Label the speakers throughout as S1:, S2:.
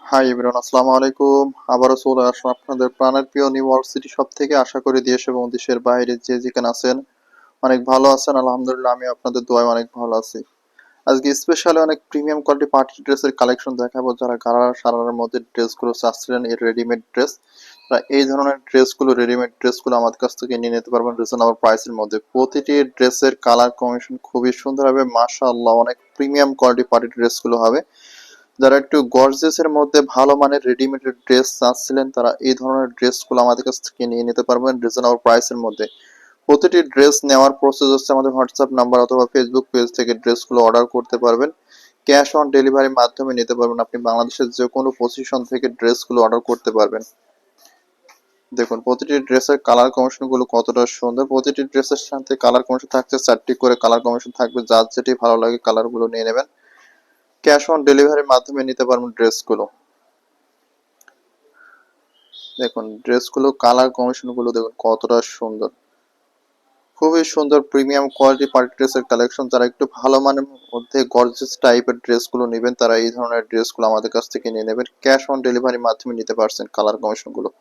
S1: Hi everyone, আসসালামু আলাইকুম। আবারও চলে আসলাম আপনাদের প্রাণের প্রিয় নিউ ইয়র্ক সিটি শপ থেকে। আশা করি দেশ এবং দেশের বাইরে যে যেখানে আছেন অনেক ভালো আছেন। আলহামদুলিল্লাহ, আমি আপনাদের দোয়ায় অনেক ভালো আছি। আজকে স্পেশালি অনেক প্রিমিয়াম কোয়ালিটি পার্টি ড্রেসের কালেকশন দেখাবো। যারা গাড়া সারার মধ্যে ড্রেসগুলো চাচ্ছিলেন, এই রেডিমেড ড্রেস, তারা এই ধরনের ড্রেসগুলো, রেডিমেড ড্রেসগুলো আমাদের কাছ থেকে নিয়ে নিতে পারবেন রিজনেবল প্রাইসের মধ্যে। প্রতিটি ড্রেসের কালার কম্বিনেশন খুবই সুন্দর হবে, মাশাআল্লাহ। অনেক প্রিমিয়াম কোয়ালিটি পার্টি ড্রেসগুলো হবে। যারা একটু গর্জিয়াস এর মধ্যে ভালো মানের রেডিমেড ড্রেস চাচ্ছিলেন, তারা এই ধরনের ড্রেসগুলো আমাদের কাছ থেকে নিয়ে নিতে পারবেন রিজনেবল প্রাইসের মধ্যে। প্রতিটি ড্রেস নেওয়ার প্রসেস হচ্ছে আমাদের হোয়াটসঅ্যাপ নাম্বার অথবা ফেসবুক পেজ থেকে ড্রেসগুলো অর্ডার করতে পারবেন। ক্যাশ অন ডেলিভারির মাধ্যমে নিতে পারবেন। আপনি বাংলাদেশের যে কোনো পজিশন থেকে ড্রেসগুলো অর্ডার করতে পারবেন। দেখুন প্রতিটি ড্রেসের কালার কম্বিনেশন গুলো কতটা সুন্দর। প্রতিটি ড্রেসের সাথে কালার কম্বিনেশন থাকছে, 4টি করে কালার কম্বিনেশন থাকবে। যার যেটি ভালো লাগে কালারগুলো নিয়ে নেবেন। ক্যাশ অন ডেলিভারির মাধ্যমে নিতে পারবেন ড্রেসগুলো। দেখুন ড্রেসগুলো কালার কম্বিনেশন গুলো দেখুন কতটা সুন্দর। খুবই সুন্দর প্রিমিয়াম কোয়ালিটি পার্টি ড্রেসের কালেকশন। যারা একটু ভালো মানের মধ্যে গর্জিয়াস টাইপের ড্রেসগুলো নেবেন, তারা এই ধরনের ড্রেসগুলো আমাদের কাছ থেকে নিয়ে নেবেন। ক্যাশ অন ডেলিভারির মাধ্যমে নিতে পারছেন কালার কম্বিনেশন গুলো।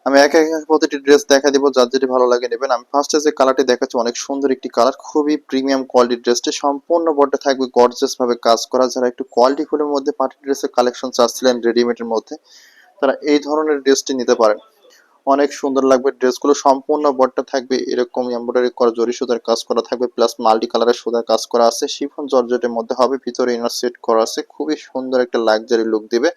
S1: আমি একে একে প্রতিটি ড্রেস দেখা দিব, যার যেটি ভালো লাগে নেবেন। আমি ফার্স্টে যে কালারটি দেখাচ্ছি অনেক সুন্দর একটি কালার, খুবই প্রিমিয়াম কোয়ালিটির। ড্রেসটি সম্পূর্ণ বডিতে থাকবে গর্জিয়াস ভাবে কাজ করা। যারা একটু কোয়ালিটি ফুলের মধ্যে পার্টি ড্রেসের কালেকশন চাচ্ছিলেন রেডিমেডের মধ্যে, তারা এই ধরনের ড্রেসটি নিতে পারেন। অনেক সুন্দর লাগবে ড্রেসগুলো। সম্পূর্ণ বডিটা থাকবে এরকম এমব্রয়ডারি করা, জরি সুতার কাজ করা থাকবে, প্লাস মাল্টি কালারের সুতার কাজ করা আছে। শিফন জর্জেটের মধ্যে হবে, ভিতরে ইনার সেট করা আছে। খুবই সুন্দর একটা লাক্সারি লুক দিবে।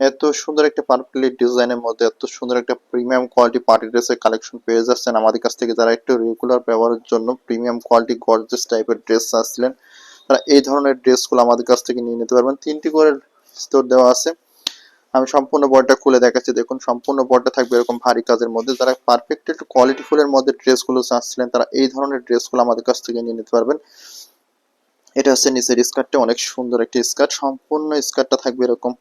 S1: এত সুন্দর একটা পার্পলি ডিজাইনের মধ্যে এত সুন্দর একটা প্রিমিয়াম কোয়ালিটি পার্টি ড্রেসের কালেকশন পেয়ে যাচ্ছেন আমাদের কাছ থেকে। যারা একটু রেগুলার ব্যবহারের জন্য প্রিমিয়াম কোয়ালিটি গর্জিয়াস টাইপের ড্রেস চাচ্ছিলেন, তারা এই ধরনের ড্রেসগুলো আমাদের কাছ থেকে নিয়ে নিতে পারবেন। 3টি করে স্তর দেওয়া আছে। আমি সম্পূর্ণ বডিটা খুলে দেখাচ্ছি। দেখুন সম্পূর্ণ বডিটা থাকবে এরকম ভারী কাজের মধ্যে। যারা পারফেক্ট একটু কোয়ালিটি ফুলের মধ্যে ড্রেসগুলো চাচ্ছিলেন, তারা এই ধরনের ড্রেসগুলো আমাদের কাছ থেকে নিয়ে নিতে পারবেন। এটা হচ্ছে নিচের স্কার্টটা, অনেক সুন্দর একটি স্কার্ট। সম্পূর্ণ স্কার্টটা থাকবে এরকম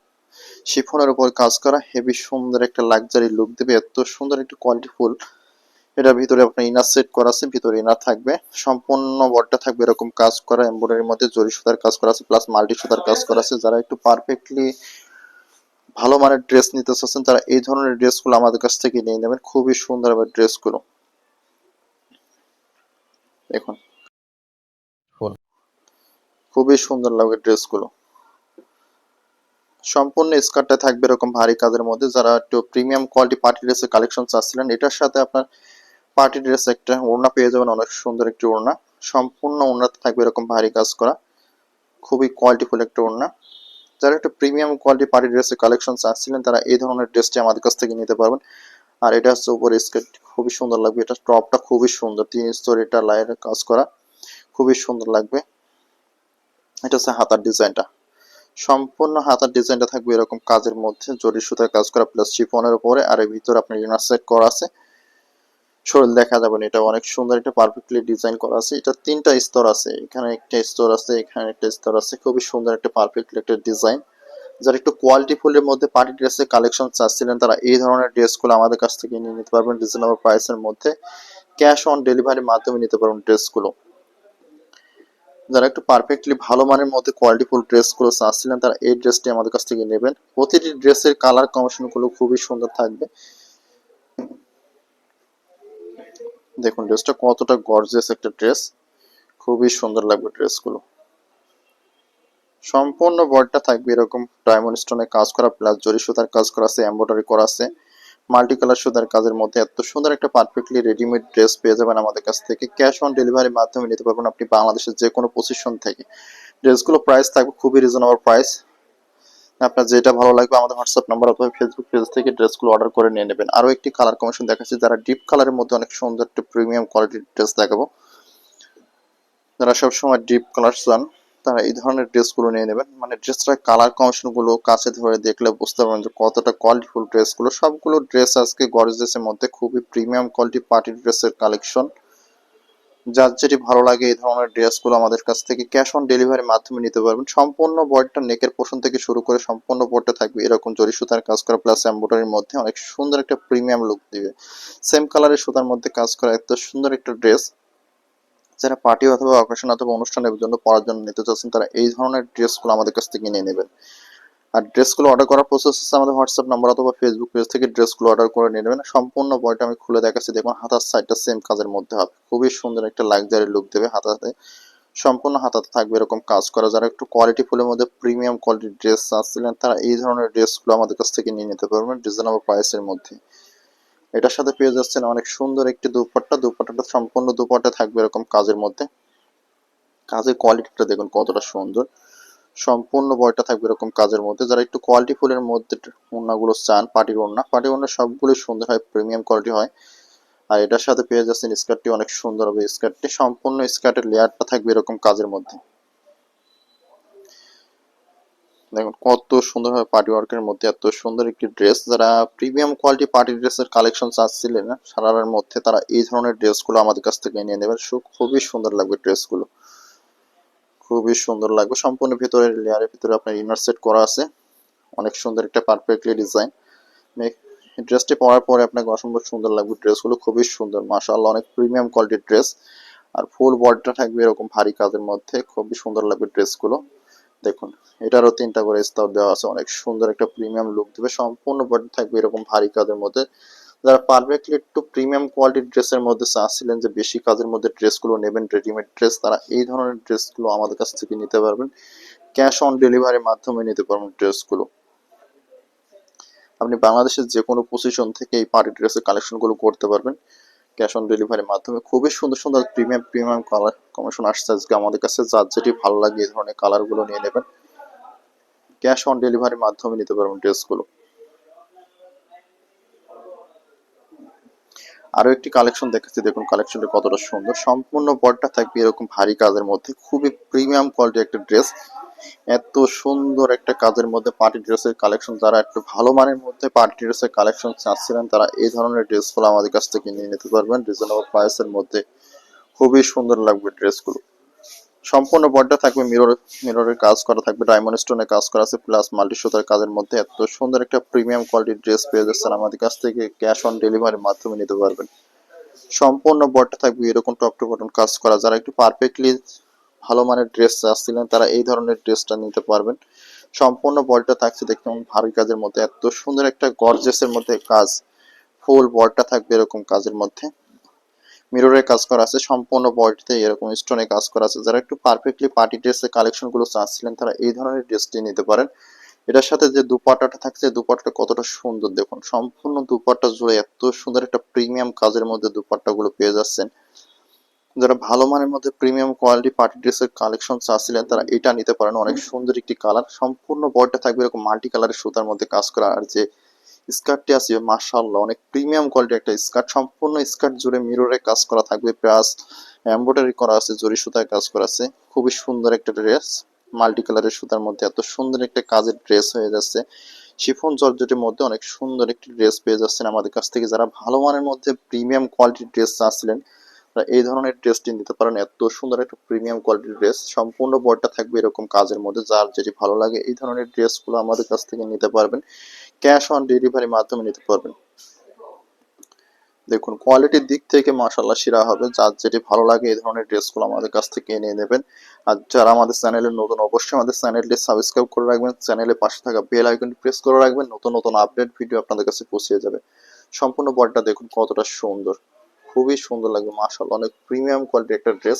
S1: শিফনের উপর কাজ করা, হেভি সুন্দর একটা লাক্সারি লুক দেবে। এত সুন্দর একটা কোয়ালিটি ফুল। এটার ভিতরে আপনার ইনার সেট করা আছে, ভিতরে ইনার থাকবে। সম্পূর্ণ বডিটা থাকবে এরকম কাজ করা, এমব্রয়ডারির মধ্যে জরি সুতার কাজ করা আছে, প্লাস মাল্টি সুতার কাজ করা আছে। যারা একটু পারফেক্টলি ভালো মানের ড্রেস নিতে চাচ্ছেন, তারা এই ধরনের ড্রেসগুলো আমাদের কাছ থেকে নিয়ে নেবেন। খুবই সুন্দর হবে ড্রেসগুলো। দেখুন ফুল খুবই সুন্দর লাগবে ড্রেসগুলো। সম্পূর্ণ স্কার্টটা থাকবে এরকম ভারী কাজের মধ্যে। যারা একটু প্রিমিয়াম কোয়ালিটি পার্টি ড্রেসের কালেকশন চাচ্ছিলেন, এটার সাথে আপনার পার্টি ড্রেস একটা ওড়না পেয়ে যাবেন, অনেক সুন্দর একটি ওড়না। সম্পূর্ণ ওড়নাতে থাকবে এরকম ভারী কাজ করা, খুবই কোয়ালিটিফুল একটা ওড়না। যারা একটা প্রিমিয়াম কোয়ালিটি পার্টি ড্রেসের কালেকশন চাচ্ছিলেন, তারা এই ধরনের ড্রেসটি আমাদের কাছ থেকে নিতে পারবেন। আর এটা হচ্ছে উপরে স্কার্ট, খুবই সুন্দর লাগবে। এটা টপটা খুবই সুন্দর, 3 স্তর এটা লাইনের কাজ করা, খুবই সুন্দর লাগবে। এটা হচ্ছে হাতার ডিজাইনটা। সম্পূর্ণ হাতার ডিজাইনটা থাকবে এরকম কাজের মধ্যে, জরি সুতার কাজ করা, প্লাস শিফনের উপরে। আর এর ভিতরে আপনার ইনার সেট করা আছে, শরীর দেখা যাবে না। এটা অনেক সুন্দর, এটা পারফেক্টলি ডিজাইন করা আছে। এটা 3টা স্তর আছে, এখানে একটা স্তর আছে, এখানে একটা স্তর আছে। খুবই সুন্দর একটা পারফেক্টলি একটা ডিজাইন। যারা একটু কোয়ালিটি ফুলের মধ্যে পার্টি ড্রেসের কালেকশন চাচ্ছিলেন, তারা এই ধরনের ড্রেসগুলো আমাদের কাছ থেকে নিয়ে নিতে পারবেন রিজনেবল প্রাইসের মধ্যে। ক্যাশ অন ডেলিভারির মাধ্যমে নিতে পারবেন ড্রেসগুলো। যারা একটু পারফেক্টলি ভালো মানের মধ্যে কোয়ালিটি ফুল ড্রেসগুলো চাচ্ছিলেন, তারা এই ড্রেসটি আমাদের কাছ থেকে নেবেন। প্রতিটি ড্রেসের কালার কম্বিনেশনগুলো খুবই সুন্দর থাকবে। দেখুন ড্রেসটা কতটা গর্জিয়াস একটা ড্রেস, খুবই সুন্দর লাগবে ড্রেসগুলো। সম্পূর্ণ বডিটা থাকবে এরকম ডায়মন্ড স্টোনের কাজ করা, প্লাস জরি সুতার কাজ করা আছে, এমব্রয়ডারি করা আছে, মাল্টি কালার সুতার কাজের মধ্যে। এত সুন্দর একটা পারফেক্টলি রেডিমেড ড্রেস পেয়ে যাবেন আমাদের কাছ থেকে। ক্যাশ অন ডেলিভারির মাধ্যমে নিতে পারবেন আপনি বাংলাদেশের যে কোনো পজিশন থেকে। ড্রেসগুলো প্রাইস থাকবে খুবই রিজনেবল প্রাইস। আপনার যেটা ভালো লাগবে আমাদের হোয়াটসঅ্যাপ নাম্বার অথবা ফেসবুক পেজ থেকে ড্রেসগুলো অর্ডার করে নিয়ে নেবেন। আরও একটি কালার কম্বিনেশন দেখাচ্ছি, যারা ডিপ কালারের মধ্যে অনেক সুন্দর একটা প্রিমিয়াম কোয়ালিটির ড্রেস দেখাবো। যারা সবসময় ডিপ কালার চান, তারা এই ধরনের ড্রেসগুলো নিয়ে নেবেন। মানে ড্রেসটার কালার কম্বিনেশনগুলো কাছে ধরে দেখলে বুঝতে পারবেন যে কতটা কোয়ালিটিফুল ড্রেসগুলো। সবগুলো ড্রেস আজকে গর্জিয়াসের মধ্যে, খুবই প্রিমিয়াম কোয়ালিটি পার্টি ড্রেসের কালেকশন। যার যেটি ভালো লাগে এই ধরনের ড্রেসগুলো আমাদের কাছ থেকে ক্যাশ অন ডেলিভারির মাধ্যমে নিতে পারবেন। সম্পূর্ণ বডিটা নেকের পোর্শন থেকে শুরু করে সম্পূর্ণ বডিটা থাকবে এরকম জরি সুতার কাজ করা, প্লাস এমব্রয়ডারির মধ্যে অনেক সুন্দর একটা প্রিমিয়াম লুক দিবে। সেম কালারের সুতার মধ্যে কাজ করা এত সুন্দর একটা ড্রেস। যারা পার্টি অথবা অকেশন অথবা অনুষ্ঠানের জন্য পরার জন্য নিতে চাচ্ছেন, তারা এই ধরনের ড্রেসগুলো আমাদের কাছ থেকে নিয়ে নেবেন। আর ড্রেসগুলো অর্ডার করার প্রসেস হচ্ছে আমাদের হোয়াটসঅ্যাপ নাম্বার অথবা ফেসবুক পেজ থেকে ড্রেসগুলো অর্ডার করে নিয়ে নেবেন। সম্পূর্ণ বডিটা আমি খুলে দেখাচ্ছি, দেখুন হাতার সাইডটা সেম কাজের মধ্যে হবে, খুবই সুন্দর একটা লাক্সারি লুক দেবে। হাতাতে সম্পূর্ণ হাতাতে থাকবে এরকম কাজ করা। যারা একটু কোয়ালিটি ফুলের মধ্যে প্রিমিয়াম কোয়ালিটির ড্রেস চাচ্ছিলেন তারা এই ধরনের ড্রেসগুলো আমাদের কাছ থেকে নিয়ে নিতে পারবেন রিজনেবল প্রাইসের মধ্যে। এটার সাথে পেয়ে যাচ্ছেন অনেক সুন্দর একটি দুপাট্টা, দুপাট্টাটা সম্পূর্ণ দুপাট্টা থাকবে এরকম কাজের মধ্যে। কাজের কোয়ালিটিটা দেখুন কতটা সুন্দর, সম্পূর্ণ বডিটা থাকবে এরকম কাজের মধ্যে। যারা একটু কোয়ালিটি ফুলের মধ্যে ওড়নাগুলো চান, পার্টি ওড়না সবগুলো সুন্দর হয়, প্রিমিয়াম কোয়ালিটি হয়। আর এটার সাথে পেয়ে যাচ্ছেন স্কার্টটি অনেক সুন্দর হবে, স্কার্টটি সম্পূর্ণ স্কার্টের লেয়ারটা থাকবে এরকম কাজের মধ্যে। দেখুন কত সুন্দর হয় পার্টি ওয়ার্কের মধ্যে এত সুন্দর একটি ড্রেস। যারা প্রিমিয়াম কোয়ালিটি পার্টি ড্রেসের কালেকশন চাচ্ছিলেন না সারার মধ্যে তারা এই ধরনের ড্রেসগুলো আমাদের কাছ থেকে নিয়ে নেবেন। খুবই সুন্দর লাগবে ড্রেসগুলো, খুবই সুন্দর লাগবে। সম্পূর্ণ ভিতরের লেয়ারের ভিতরে আপনার ইনার সেট করা আছে, অনেক সুন্দর একটা পারফেক্টলি ডিজাইন। ড্রেসটি পরার পরে আপনাকে অসম্ভব সুন্দর লাগবে, ড্রেসগুলো খুবই সুন্দর মাশাআল্লাহ, অনেক প্রিমিয়াম কোয়ালিটির ড্রেস। আর ফুল বডিটা থাকবে এরকম ভারী কাজের মধ্যে, খুবই সুন্দর লাগবে ড্রেসগুলো। দেখুন এটারও 3টা করে স্তর দেওয়া আছে, অনেক সুন্দর একটা প্রিমিয়াম লুক দেবে। সম্পূর্ণ বডি থাকবে এরকম ভারী কাজের মধ্যে। যারা পারফেক্টলি একটু প্রিমিয়াম কোয়ালিটির ড্রেসের মধ্যে চাচ্ছিলেন যে বেশি কাজের মধ্যে ড্রেসগুলো নেবেন রেডিমেড ড্রেস, তারা এই ধরনের ড্রেসগুলো আমাদের কাছ থেকে নিতে পারবেন। ক্যাশ অন ডেলিভারির মাধ্যমে নিতে পারবেন ড্রেসগুলো। আপনি বাংলাদেশের যে কোনো পজিশন থেকে এই পার্টি ড্রেসের কালেকশনগুলো করতে পারবেন ক্যাশ অন ডেলিভারির মাধ্যমে। খুবই সুন্দর সুন্দর প্রিমিয়াম কালার কমিশন আসছে আজকে আমাদের কাছে, যার যেটি ভালো লাগে এই ধরনের কালারগুলো নিয়ে নেবেন, ক্যাশ অন ডেলিভারির মাধ্যমে নিতে পারবেন ড্রেসগুলো। আরো একটি কালেকশন দেখাচ্ছি, দেখুন কালেকশনটা কতটা সুন্দর। সম্পূর্ণ বডিটা থাকবে এরকম ভারী কাজের মধ্যে, খুবই প্রিমিয়াম কোয়ালিটির একটা ড্রেস। এত সুন্দর একটা কাজের মধ্যে পার্টি ড্রেসের কালেকশন, যারা একটু ভালো মানের মধ্যে পার্টি ড্রেসের কালেকশন চাচ্ছিলেন তারা এই ধরনের ড্রেসগুলো আমাদের কাছ থেকে নিয়ে নিতে পারবেন রিজনেবল প্রাইসের মধ্যে। খুবই সুন্দর লাগবে ড্রেসগুলো। সম্পূর্ণ বডিটা থাকবে মিররের কাজ করা থাকবে, ডায়মন্ড স্টোনের কাজ করা আছে, প্লাস মাল্টি সুতার কাজের মধ্যে। এত সুন্দর একটা প্রিমিয়াম কোয়ালিটির ড্রেস পেয়ে যাচ্ছেন আমাদের কাছ থেকে ক্যাশ অন ডেলিভারির মাধ্যমে নিতে পারবেন। সম্পূর্ণ বডিটা থাকবে এরকম টপ টু বটম কাজ করা। যারা একটু পারফেক্টলি ভালো মানের ড্রেস চাচ্ছিলেন তারা এই ধরনের ড্রেসটা নিতে পারবেন। সম্পূর্ণ বডিটা থাকছে দেখুন ভারী কাজের মধ্যে, এত সুন্দর একটা গর্জেসের মধ্যে কাজ। ফুল বডিটা থাকবে এরকম কাজের মধ্যে, মিররের কাজ করা আছে, সম্পূর্ণ বডিতে এরকম স্টোনে কাজ করা আছে। যারা একটু পারফেক্টলি পার্টি ড্রেসের কালেকশন গুলো চাচ্ছিলেন তারা এই ধরনের ড্রেসটি নিতে পারেন। এটার সাথে যে দুপাট্টাটা থাকছে, দুপাট্টাটা কতটা সুন্দর দেখুন, সম্পূর্ণ দুপাট্টা জুড়ে এত সুন্দর একটা প্রিমিয়াম কাজের মধ্যে দুপাট্টা গুলো পেয়ে যাচ্ছেন। যারা ভালো মানের মধ্যে প্রিমিয়াম কোয়ালিটি পার্টি ড্রেসের কালেকশন চাচ্ছিলেন তারা এটা নিতে পারেন, অনেক সুন্দর একটি কালার। সম্পূর্ণ বডিটা থাকবে এরকম মাল্টি কালারের সুতার মধ্যে কাজ করা। আর যে স্কার্টটি আছে মাশাআল্লাহ অনেক প্রিমিয়াম কোয়ালিটির একটা স্কার্ট, সম্পূর্ণ স্কার্ট জুড়ে মিররে কাজ করা থাকবে, প্লাস এমব্রয়ডারি করা আছে, জরি সুতায় কাজ করা আছে। খুবই সুন্দর একটা ড্রেস, মাল্টি কালারের সুতার মধ্যে এত সুন্দর একটা কাজের ড্রেস হয়ে যাচ্ছে। শিফন জর্জেটের মধ্যে অনেক সুন্দর একটি ড্রেস পেয়ে যাচ্ছেন আমাদের কাছ থেকে। যারা ভালো মানের মধ্যে প্রিমিয়াম কোয়ালিটির ড্রেস চাচ্ছিলেন তারা এই ধরনের ড্রেসটি নিতে পারেন, এত সুন্দর একটা প্রিমিয়াম কোয়ালিটির ড্রেস। সম্পূর্ণ বডিটা থাকবে এরকম কাজের মধ্যে, যার যেটি ভালো লাগে এই ধরনের ড্রেসগুলো আমাদের কাছ থেকে নিতে পারবেন, ক্যাশ অন ডেলিভারির মাধ্যমে নিতে পারবেন। দেখুন কোয়ালিটির দিক থেকে মাশাআল্লাহ সেরা হবে, যার যেটি ভালো লাগে এই ধরনের ড্রেসগুলো আমাদের কাছ থেকে এনে নেবেন। আর যারা আমাদের চ্যানেলে নতুন অবশ্যই আমাদের চ্যানেলটি সাবস্ক্রাইব করে রাখবেন, চ্যানেলের পাশে থাকা বেল আইকনটি প্রেস করে রাখবেন, নতুন নতুন আপডেট ভিডিও আপনাদের কাছে পৌঁছে যাবে। সম্পূর্ণ বডিটা দেখুন কতটা সুন্দর, খুবই সুন্দর লাগবে মাশাআল্লাহ, অনেক প্রিমিয়াম কোয়ালিটির একটা ড্রেস।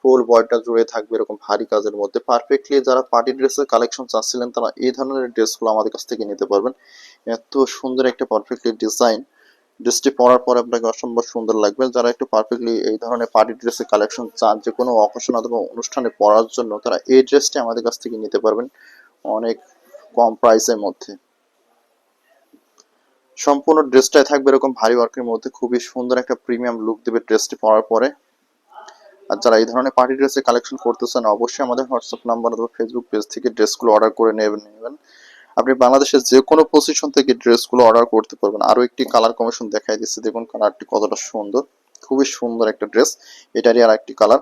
S1: ফুল বডিটা জুড়ে থাকবে এরকম ভারী কাজের মধ্যে। পারফেক্টলি যারা পার্টি ড্রেসের কালেকশন চাচ্ছিলেন তারা এই ধরনের ড্রেসগুলো আমাদের কাছ থেকে নিতে পারবেন। এত সুন্দর একটা পারফেক্টলি ডিজাইন, ড্রেসটি পরার পর আপনাকে অসম্ভব সুন্দর লাগবে। যারা একটু পারফেক্টলি এই ধরনের পার্টি ড্রেসের কালেকশন চান যে কোনো অকেশন অথবা অনুষ্ঠানে পরার জন্য, তারা এই ড্রেসটি আমাদের কাছ থেকে নিতে পারবেন অনেক কম প্রাইসের মধ্যে। সম্পূর্ণ ড্রেসটাই থাকবে এরকম ভারী ওয়ার্কের মধ্যে, খুবই সুন্দর একটা প্রিমিয়াম লুক দেবে ড্রেসটি পরার পরে। আর যারা এই ধরনের পার্টি ড্রেসের কালেকশন করতে চান অবশ্যই আমাদের হোয়াটসঅ্যাপ নাম্বার অথবা ফেসবুক পেজ থেকে ড্রেসগুলো অর্ডার করে নেবেন। আপনি বাংলাদেশের যে কোনো পজিশন থেকে ড্রেসগুলো অর্ডার করতে পারবেন। আরো একটি কালার কমিশন দেখাই দিচ্ছে, দেখুন কালারটি কতটা সুন্দর, খুবই সুন্দর একটা ড্রেস। এটারই আর একটি কালার,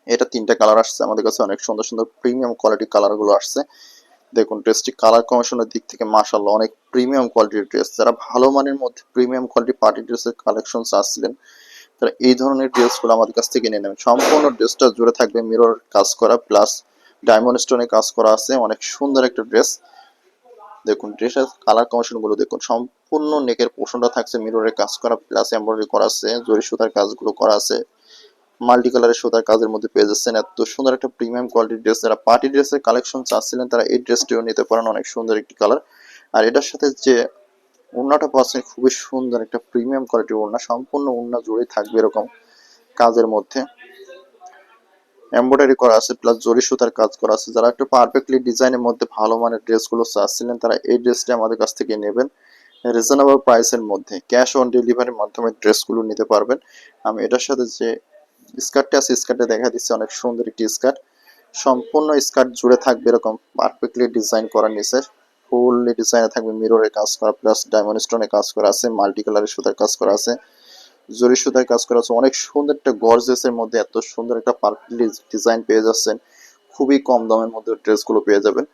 S1: এটা 3টা কালার আসছে আমাদের কাছে, অনেক সুন্দর সুন্দর প্রিমিয়াম কোয়ালিটি কালার গুলো আসছে। দেখুন ড্রেসটি কালার কমিশনের দিক থেকে মাশাআল্লাহ অনেক প্রিমিয়াম কোয়ালিটির ড্রেস। যারা ভালো মানের মধ্যে প্রিমিয়াম কোয়ালিটি পার্টি ড্রেসের কালেকশন চাচ্ছিলেন তারা এই ধরনের ড্রেসগুলো আমাদের কাছ থেকে নিয়ে নেবেন। সম্পূর্ণ ড্রেসটা জুড়ে থাকবে মিরর কাজ করা, প্লাস ডায়মন্ড স্টোনে কাজ করা আছে, অনেক সুন্দর একটা ড্রেস। দেখুন ড্রেসের কালার কম্বিনেশন গুলো দেখুন, সম্পূর্ণ নেকের পোর্শনটা থাকছে মিররের কাজ করা, প্লাস এমব্রয়ডারি করা আছে, জরি সুতার কাজগুলো করা আছে, মাল্টি কালারের সুতার কাজের মধ্যে পেয়ে যাচ্ছেন। এত সুন্দর একটা প্রিমিয়াম কোয়ালিটির ড্রেস, যারা পার্টি ড্রেসের কালেকশন চাচ্ছিলেন তারা এই ড্রেসটিও নিতে পারেন, অনেক সুন্দর একটি কালার। আর এটার সাথে যে ওড়নাটা পাচ্ছেন খুবই সুন্দর একটা প্রিমিয়াম কোয়ালিটির ওড়না, সম্পূর্ণ ওড়না জুড়ে থাকবে এরকম কাজের মধ্যে এমব্রয়ডারি করা আছে, প্লাস জরি সুতার কাজ করা আছে। যারা একটু পারফেক্টলি ডিজাইনের মধ্যে ভালো মানের ড্রেসগুলো চাচ্ছিলেন তারা এই ড্রেসটি আমাদের কাছ থেকে নেবেন রিজনেবল প্রাইসের মধ্যে, ক্যাশ অন ডেলিভারির মাধ্যমে ড্রেসগুলো নিতে পারবেন। আমি এটার সাথে যে স্কার্টটা আছে স্কার্টে দেখা দিচ্ছি, অনেক সুন্দর একটি স্কার্ট, সম্পূর্ণ স্কার্ট জুড়ে থাকবে এরকম পারফেক্টলি ডিজাইন করা, নিচে ফুললি ডিজাইনে থাকবে মিররের কাজ করা, প্লাস ডায়মন্ড স্টোনে কাজ করা আছে, মাল্টি কালারের সুতার কাজ করা আছে, জরি সুতায় কাজ করা আছে। অনেক সুন্দর একটা গর্জিয়াসের মধ্যে এত সুন্দর একটা পারফেক্টলি ডিজাইন পেয়ে যাচ্ছেন, খুবই কম দামের মধ্যে ড্রেসগুলো পেয়ে যাবেন।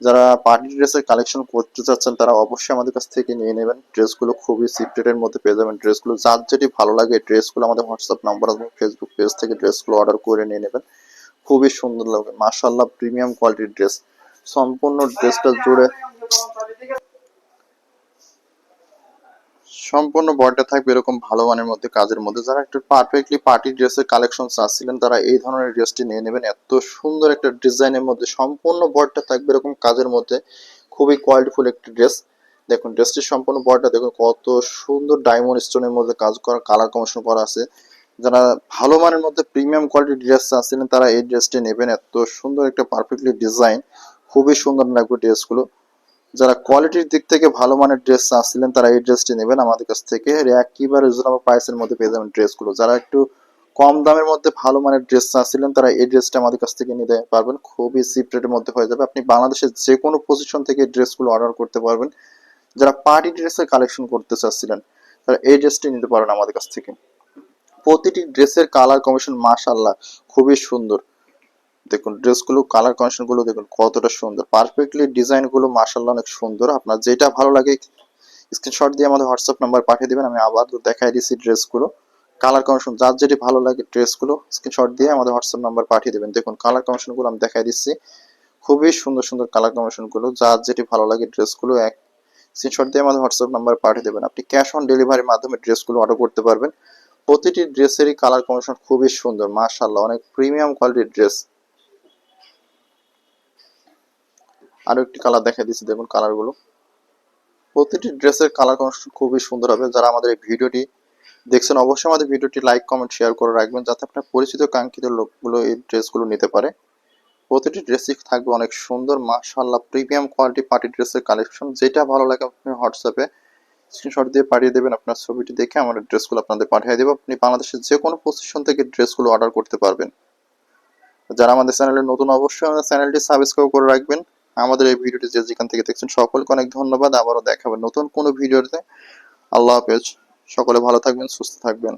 S1: যারা পার্টি ড্রেসের কালেকশন করতে চাচ্ছেন তারা অবশ্যই আমাদের কাছ থেকে নিয়ে নেবেন, ড্রেসগুলো খুবই চিপ রেটের মধ্যে পেয়ে যাবেন। ড্রেসগুলো যার যেটি ভালো লাগে ড্রেসগুলো আমাদের হোয়াটসঅ্যাপ নাম্বার এবং ফেসবুক পেজ থেকে ড্রেসগুলো অর্ডার করে নিয়ে নেবেন, খুবই সুন্দর লাগবে মাশাআল্লাহ, প্রিমিয়াম কোয়ালিটির ড্রেস। সম্পূর্ণ ড্রেসটা জুড়ে সম্পূর্ণ বডিটা থাকবে এরকম ভালো মানের মধ্যে কাজের মধ্যে। যারা একটু পারফেক্টলি পার্টি ড্রেসের কালেকশন চাচ্ছিলেন তারা এই ধরনের ড্রেসটি নিয়ে নেবেন, এত সুন্দর একটা ডিজাইনের মধ্যে সম্পূর্ণ বডিটা থাকবে এরকম কাজের মধ্যে, খুবই কোয়ালিটিফুল একটি ড্রেস। দেখুন ড্রেসটির সম্পূর্ণ বডিটা দেখুন কত সুন্দর ডায়মন্ড স্টোনের মধ্যে কাজ করা, কালার কম্বিনেশন করা আছে। যারা ভালো মানের মধ্যে প্রিমিয়াম কোয়ালিটির ড্রেস চাচ্ছিলেন তারা এই ড্রেসটি নেবেন, এত সুন্দর একটা পারফেক্টলি ডিজাইন, খুবই সুন্দর লাগবে ড্রেসগুলো। যারা কোয়ালিটির দিক থেকে ভালো মানের ড্রেস চাচ্ছিলেন তারা এই ড্রেসটি নেবেন আমাদের কাছ থেকে, একেবারে রিজনেবল প্রাইসের মধ্যে পেয়ে যাবেন ড্রেসগুলো। যারা একটু কম দামের মধ্যে ভালো মানের ড্রেস চাচ্ছিলেন তারা এই ড্রেসটা আমাদের কাছ থেকে নিতে পারবেন, খুবই চিপ রেটের মধ্যে হয়ে যাবে। আপনি বাংলাদেশের যে কোনো পজিশন থেকে ড্রেসগুলো অর্ডার করতে পারবেন। যারা পার্টি ড্রেসের কালেকশন করতে চাচ্ছিলেন তারা এই ড্রেসটি নিতে পারেন আমাদের কাছ থেকে। প্রতিটি ড্রেসের কালার কম্বিনেশন মাশাআল্লাহ খুবই সুন্দর। দেখুন ড্রেসগুলো কালার কম্বিনেশন গুলো দেখুন কতটা সুন্দর, পারফেক্টলি ডিজাইন গুলো মাশাআল্লাহ অনেক সুন্দর। আপনার যেটা ভালো লাগে স্ক্রিনশট দিয়ে আমাদের হোয়াটসঅ্যাপ নাম্বার পাঠিয়ে দিবেন, আমি আবার দেখাই দিচ্ছি ড্রেসগুলো কালার কম্বিনেশন, যার যেটি ভালো লাগে ড্রেসগুলো স্ক্রিনশট দিয়ে আমাদের হোয়াটসঅ্যাপ নাম্বার পাঠিয়ে দিবেন। দেখুন কালার কম্বিনেশন গুলো আমি দেখাই দিচ্ছি, খুবই সুন্দর সুন্দর কালার কম্বিনেশন গুলো, যার যেটি ভালো লাগে ড্রেসগুলো এক স্ক্রিনশট দিয়ে আমাদের হোয়াটসঅ্যাপ নাম্বার পাঠিয়ে দেবেন। আপনি ক্যাশ অন ডেলিভারির মাধ্যমে ড্রেসগুলো অর্ডার করতে পারবেন। প্রতিটি ড্রেসেরই কালার কম্বিনেশন খুবই সুন্দর মাশাআল্লাহ, অনেক প্রিমিয়াম কোয়ালিটির ড্রেস। আরো একটি কালার দেখা দিচ্ছি, দেখুন কালারগুলো প্রতিটি ড্রেসের কালার কম্বিনেশন খুবই সুন্দর হবে। যারা আমাদের এই ভিডিওটি দেখছেন অবশ্যই আমাদের ভিডিওটি লাইক কমেন্ট শেয়ার করে রাখবেন, যাতে আপনার পরিচিত কাঙ্ক্ষিত লোকগুলো এই ড্রেসগুলো নিতে পারে। প্রতিটি ড্রেসই থাকবে অনেক সুন্দর মাশাআল্লাহ, প্রিমিয়াম কোয়ালিটি পার্টি ড্রেসের কালেকশন। যেটা ভালো লাগে আপনি হোয়াটসঅ্যাপে স্ক্রিনশট দিয়ে পাঠিয়ে দেবেন, আপনার ছবিটি দেখে আমরা ড্রেসগুলো আপনাদের পাঠিয়ে দেবো। আপনি বাংলাদেশের যে কোনো পজিশন থেকে ড্রেসগুলো অর্ডার করতে পারবেন। যারা আমাদের চ্যানেলে নতুন অবশ্যই আমাদের চ্যানেলটি সাবস্ক্রাইব করে রাখবেন। আমাদের এই ভিডিওটি যে যেখান থেকে দেখছেন সকলকে অনেক ধন্যবাদ, আবারও দেখাবেন নতুন কোনো ভিডিওতে। আল্লাহ হাফেজ, সকলে ভালো থাকবেন, সুস্থ থাকবেন।